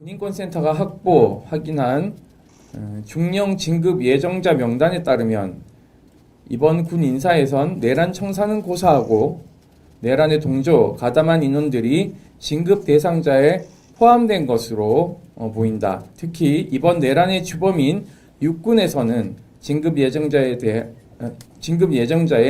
군인권센터가 확인한 중령 진급 예정자 명단에 따르면 이번 군 인사에선 내란 청사는 고사하고 내란의 동조, 가담한 인원들이 진급 대상자에 포함된 것으로 보인다. 특히 이번 내란의 주범인 육군에서는 진급 예정자의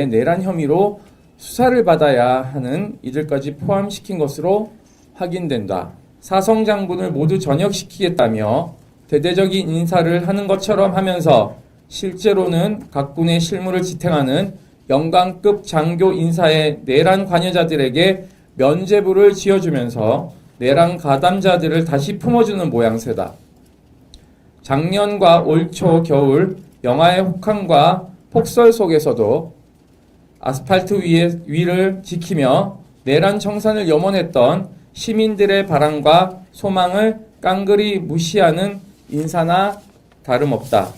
내란 혐의로 수사를 받아야 하는 이들까지 포함시킨 것으로 확인된다. 사성 장군을 모두 전역시키겠다며 대대적인 인사를 하는 것처럼 하면서 실제로는 각 군의 실무를 지탱하는 영관급 장교 인사의 내란 관여자들에게 면죄부를 지어주면서 내란 가담자들을 다시 품어주는 모양새다. 작년과 올 초 겨울 영하의 혹한과 폭설 속에서도 아스팔트 위를 지키며 내란 청산을 염원했던 시민들의 바람과 소망을 깡그리 무시하는 인사나 다름없다.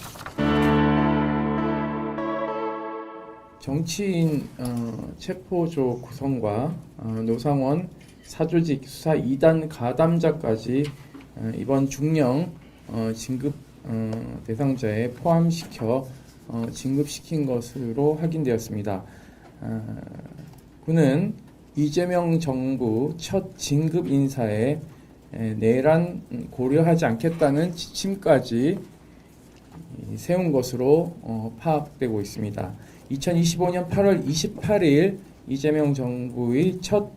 정치인 체포조 구성과 노상원 사조직 수사 2단 가담자까지 이번 중령 진급 대상자에 포함시켜 진급시킨 것으로 확인되었습니다. 군은 이재명 정부 첫 진급 인사에 내란 고려하지 않겠다는 지침까지 세운 것으로 파악되고 있습니다. 2025년 8월 28일 이재명 정부의 첫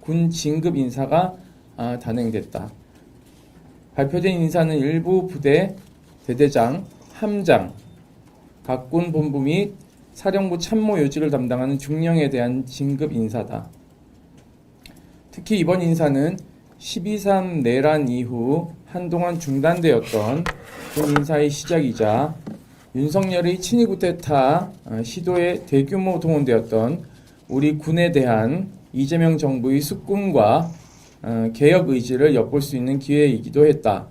군 진급 인사가 단행됐다. 발표된 인사는 일부 부대 대대장, 함장, 각 군 본부 및 사령부 참모 요직을 담당하는 중령에 대한 진급 인사다. 특히 이번 인사는 12.3 내란 이후 한동안 중단되었던 군 인사의 시작이자 윤석열의 친위 쿠데타 시도에 대규모 동원되었던 우리 군에 대한 이재명 정부의 숙군과 개혁 의지를 엿볼 수 있는 기회이기도 했다.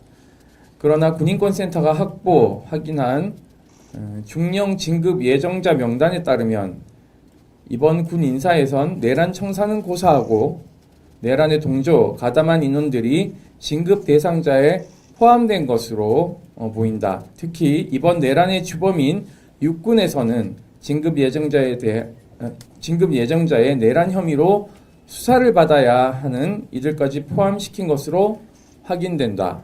그러나 군인권센터가 확인한 중령 진급 예정자 명단에 따르면 이번 군 인사에선 내란 청사는 고사하고 내란의 동조, 가담한 인원들이 진급 대상자에 포함된 것으로 보인다. 특히 이번 내란의 주범인 육군에서는 진급 예정자의 내란 혐의로 수사를 받아야 하는 이들까지 포함시킨 것으로 확인된다.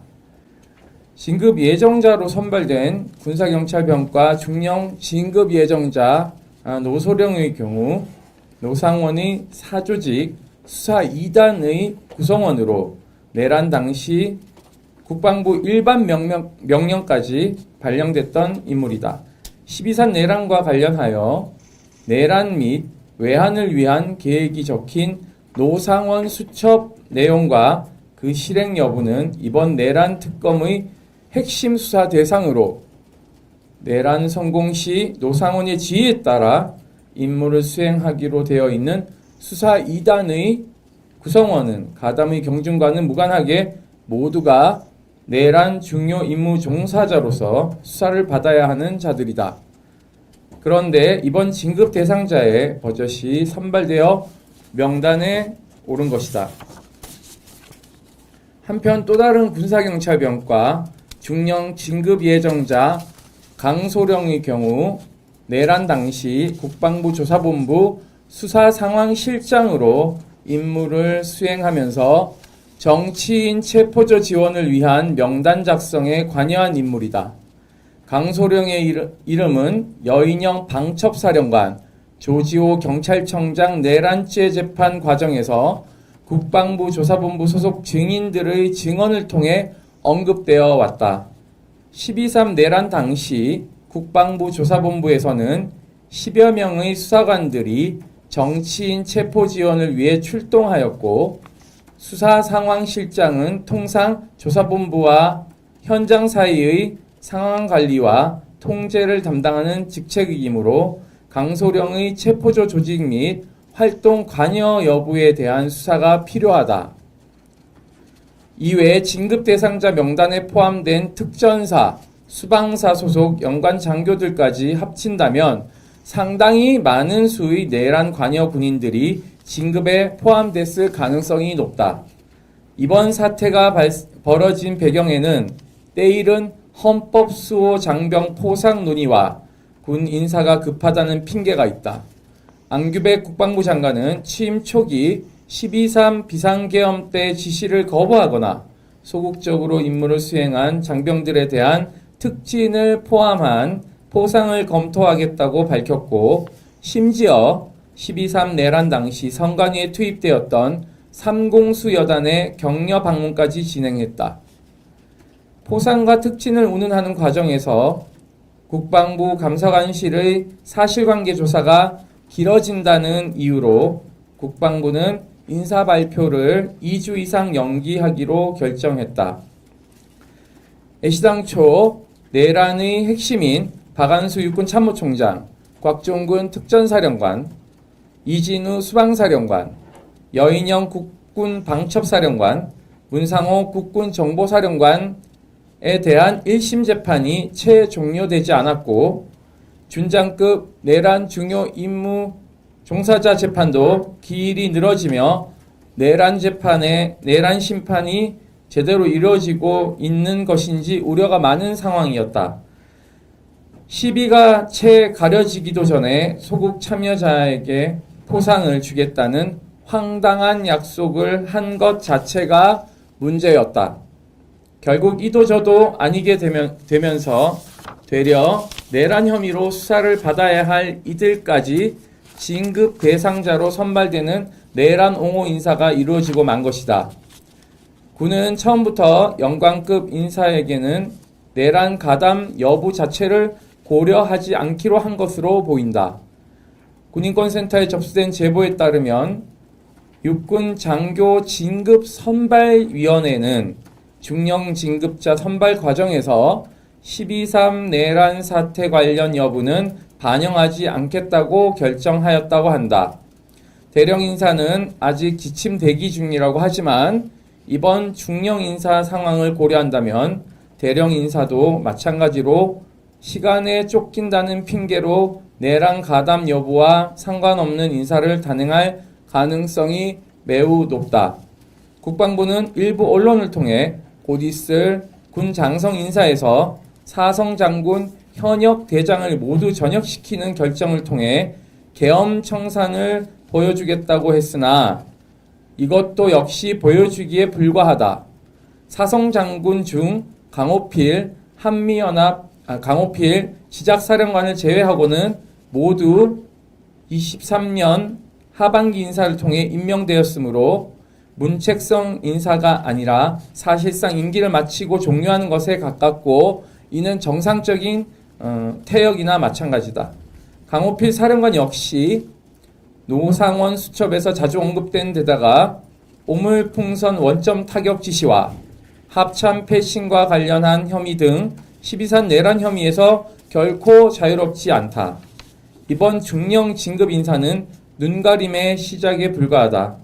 진급 예정자로 선발된 군사경찰병과 중령 진급 예정자 노소령의 경우 노상원의 사조직 수사 2단의 구성원으로 내란 당시 국방부 일반 명령까지 발령됐던 인물이다. 12.3 내란과 관련하여 내란 및 외환을 위한 계획이 적힌 노상원 수첩 내용과 그 실행 여부는 이번 내란 특검의 핵심 수사 대상으로 내란 성공 시 노상원의 지휘에 따라 임무를 수행하기로 되어 있는 수사 2단의 구성원은 가담의 경중과는 무관하게 모두가 내란 중요 임무 종사자로서 수사를 받아야 하는 자들이다. 그런데 이번 진급 대상자의 버젓이 선발되어 명단에 오른 것이다. 한편 또 다른 군사경찰병과 중령 진급 예정자 강소령의 경우 내란 당시 국방부 조사본부 수사상황실장으로 임무를 수행하면서 정치인 체포조 지원을 위한 명단 작성에 관여한 인물이다. 강소령의 이름은 여인영 방첩사령관, 조지호 경찰청장 내란죄 재판 과정에서 국방부 조사본부 소속 증인들의 증언을 통해 언급되어 왔다. 12.3 내란 당시 국방부 조사본부에서는 10여 명의 수사관들이 정치인 체포 지원을 위해 출동하였고 수사상황실장은 통상 조사본부와 현장 사이의 상황 관리와 통제를 담당하는 직책이므로 강소령의 체포조 조직 및 활동 관여 여부에 대한 수사가 필요하다. 이외에 진급 대상자 명단에 포함된 특전사, 수방사 소속 연관 장교들까지 합친다면 상당히 많은 수의 내란 관여 군인들이 진급에 포함됐을 가능성이 높다. 이번 사태가 벌어진 배경에는 때이른 헌법 수호 장병 포상 논의와 군 인사가 급하다는 핑계가 있다. 안규백 국방부 장관은 취임 초기 12.3 비상계엄 때 지시를 거부하거나 소극적으로 임무를 수행한 장병들에 대한 특진을 포함한 포상을 검토하겠다고 밝혔고, 심지어 12.3 내란 당시 선관위에 투입되었던 삼공수 여단의 격려 방문까지 진행했다. 포상과 특진을 운운하는 과정에서 국방부 감사관실의 사실관계 조사가 길어진다는 이유로 국방부는 인사 발표를 2주 이상 연기하기로 결정했다. 애시당초 내란의 핵심인 박안수 육군 참모총장, 곽종근 특전사령관, 이진우 수방사령관, 여인영 국군 방첩사령관, 문상호 국군 정보사령관에 대한 1심 재판이 채 종료되지 않았고, 준장급 내란 중요 임무 종사자 재판도 기일이 늘어지며 내란 심판이 제대로 이루어지고 있는 것인지 우려가 많은 상황이었다. 시비가 채 가려지기도 전에 소국 참여자에게 포상을 주겠다는 황당한 약속을 한 것 자체가 문제였다. 결국 이도 저도 아니게 되면서 되려 내란 혐의로 수사를 받아야 할 이들까지 진급 대상자로 선발되는 내란 옹호 인사가 이루어지고 만 것이다. 군은 처음부터 영관급 인사에게는 내란 가담 여부 자체를 고려하지 않기로 한 것으로 보인다. 군인권센터에 접수된 제보에 따르면 육군 장교 진급 선발위원회는 중령 진급자 선발 과정에서 12.3 내란 사태 관련 여부는 반영하지 않겠다고 결정하였다고 한다. 대령 인사는 아직 지침 대기 중이라고 하지만 이번 중령 인사 상황을 고려한다면 대령 인사도 마찬가지로 시간에 쫓긴다는 핑계로 내란 가담 여부와 상관없는 인사를 단행할 가능성이 매우 높다. 국방부는 일부 언론을 통해 곧 있을 군 장성 인사에서 사성 장군 현역 대장을 모두 전역시키는 결정을 통해 계엄 청산을 보여주겠다고 했으나 이것도 역시 보여주기에 불과하다. 사성 장군 중 강호필 지작사령관을 제외하고는 모두 23년 하반기 인사를 통해 임명되었으므로 문책성 인사가 아니라 사실상 임기를 마치고 종료하는 것에 가깝고 이는 정상적인 태역이나 마찬가지다. 강호필 사령관 역시 노상원 수첩에서 자주 언급된 데다가 오물풍선 원점 타격 지시와 합참 패싱과 관련한 혐의 등 12.3 내란 혐의에서 결코 자유롭지 않다. 이번 중령 진급 인사는 눈가림의 시작에 불과하다.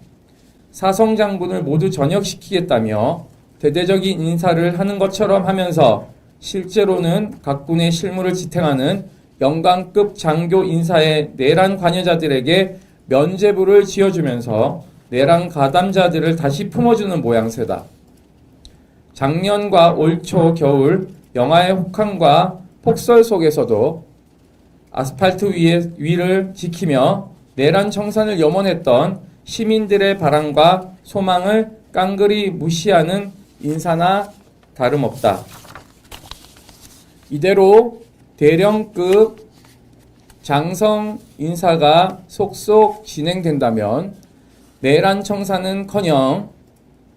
사성 장군을 모두 전역시키겠다며 대대적인 인사를 하는 것처럼 하면서 실제로는 각 군의 실무를 지탱하는 영관급 장교 인사의 내란 관여자들에게 면죄부를 지어주면서 내란 가담자들을 다시 품어주는 모양새다. 작년과 올 초 겨울 영하의 혹한과 폭설 속에서도 아스팔트 위를 지키며 내란 청산을 염원했던 시민들의 바람과 소망을 깡그리 무시하는 인사나 다름없다. 이대로 대령급 장성 인사가 속속 진행된다면 내란 청산은커녕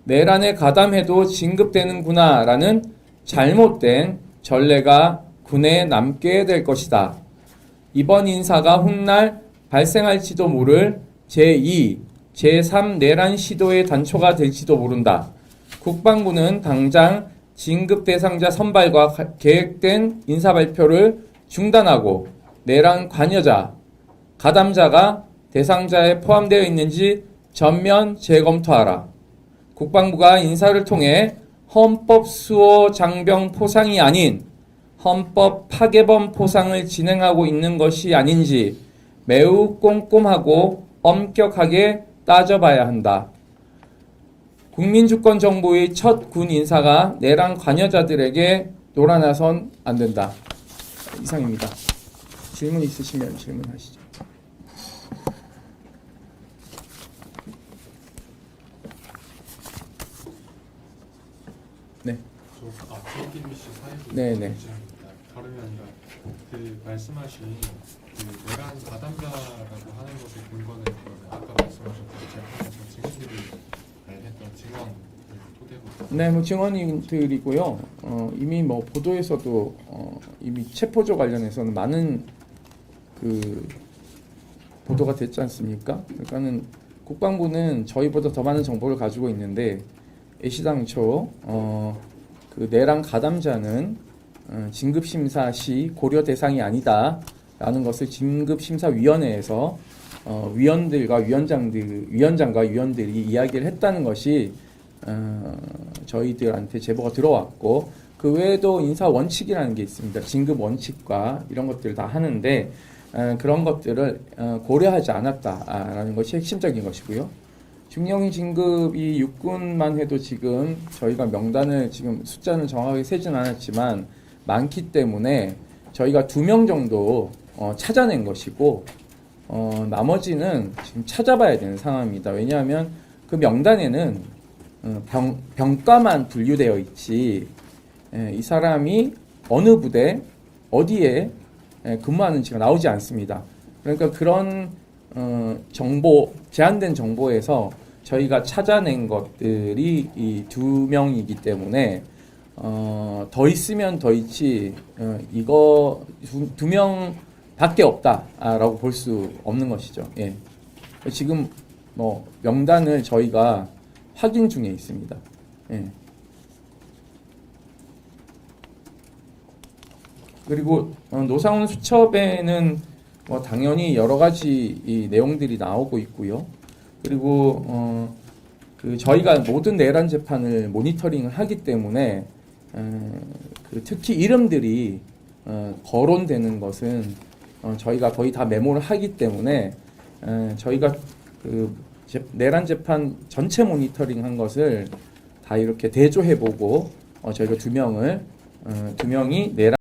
내란에 가담해도 진급되는구나라는 잘못된 전례가 군에 남게 될 것이다. 이번 인사가 훗날 발생할지도 모를 제2, 제3 내란 시도의 단초가 될지도 모른다. 국방부는 당장 진급 대상자 선발과 계획된 인사 발표를 중단하고 내란 관여자, 가담자가 대상자에 포함되어 있는지 전면 재검토하라. 국방부가 인사를 통해 헌법 수호 장병 포상이 아닌 헌법 파괴범 포상을 진행하고 있는 것이 아닌지 매우 꼼꼼하고 엄격하게 따져봐야 한다. 국민주권정부의 첫 군 인사가 내란 관여자들에게 놀아나선 안 된다. 이상입니다. 질문 있으시면 질문하시죠. 네. JTBC 사회부 네네. 다름이 아니라 그 말씀하신 그 내란 가담자라고 하는 것의 근거는 아까 말씀하셨던 재판에서 증인들이 했던 증언을 토대로. 네, 뭐 증언인들이고요. 이미 뭐 보도에서도 이미 체포조 관련해서는 많은 그 보도가 됐지 않습니까? 그러니까는 국방부는 저희보다 더 많은 정보를 가지고 있는데 애시당초 그 내란 가담자는 진급 심사 시 고려 대상이 아니다라는 것을 진급 심사위원회에서 위원장과 위원들이 이야기를 했다는 것이 저희들한테 제보가 들어왔고, 그 외에도 인사 원칙이라는 게 있습니다. 진급 원칙과 이런 것들을 다 하는데 그런 것들을 고려하지 않았다라는 것이 핵심적인 것이고요. 중령이 진급이 육군만 해도 지금 저희가 명단을 지금 숫자는 정확하게 세진 않았지만 많기 때문에 저희가 2명 정도 찾아낸 것이고, 나머지는 지금 찾아봐야 되는 상황입니다. 왜냐하면 그 명단에는 병과만 분류되어 있지 이 사람이 어느 부대 어디에 근무하는지가 나오지 않습니다. 그러니까 그런 정보, 제한된 정보에서 저희가 찾아낸 것들이 이 2명이기 때문에 더 있으면 더 있지 이거 2명밖에 없다라고 볼 수 없는 것이죠. 예. 지금 뭐 명단을 저희가 확인 중에 있습니다. 예. 그리고 노상훈 수첩에는 뭐 당연히 여러 가지 이 내용들이 나오고 있고요. 그리고 그 저희가 모든 내란 재판을 모니터링을 하기 때문에 그 특히 이름들이 거론되는 것은 저희가 거의 다 메모를 하기 때문에 저희가 그 내란 재판 전체 모니터링한 것을 다 이렇게 대조해보고 저희가 2명이 내란